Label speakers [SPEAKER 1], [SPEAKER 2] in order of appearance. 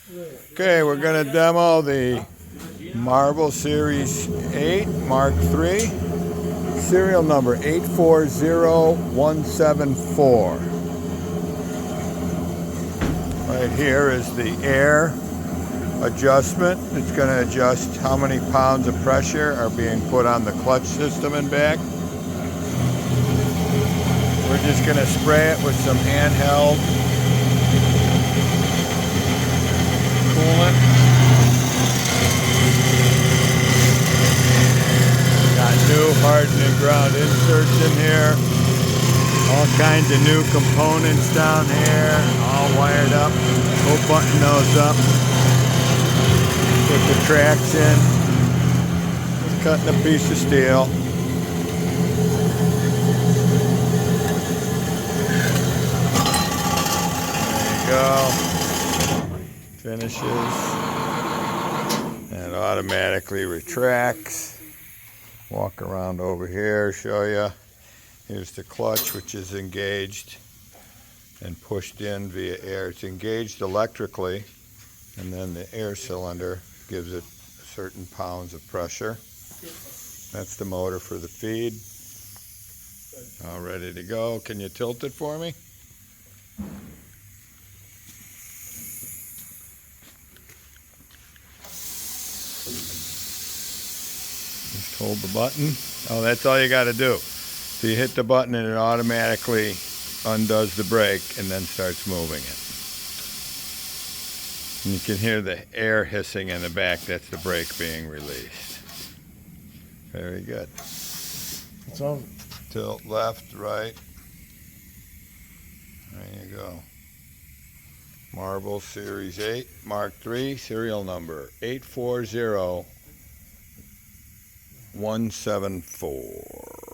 [SPEAKER 1] Okay, we're going to demo the Marble Series 8 Mark III, serial number 840174. Right here is the air adjustment. It's going to adjust how many pounds of pressure are being put on the clutch system and back. We're just going to spray it with some handheld coolant. Got new hardening ground inserts in here. All kinds of new components down here, all wired up. We'll button those up. Put the tracks in. Just cutting a piece of steel. There you go. Finishes. And it automatically retracts. Walk around over here, show you. Here's the clutch, which is engaged and pushed in via air. It's engaged electrically, and then the air cylinder gives it certain pounds of pressure. That's the motor for the feed. All ready to go. Can you tilt it for me? Just hold the button. Oh, that's all you got to do. So you hit the button and it automatically undoes the brake and then starts moving it. And you can hear the air hissing in the back. That's the brake being released. Very good.
[SPEAKER 2] It's on.
[SPEAKER 1] Tilt left, right. There you go. Marble Series 8 Mark III, serial number 840174.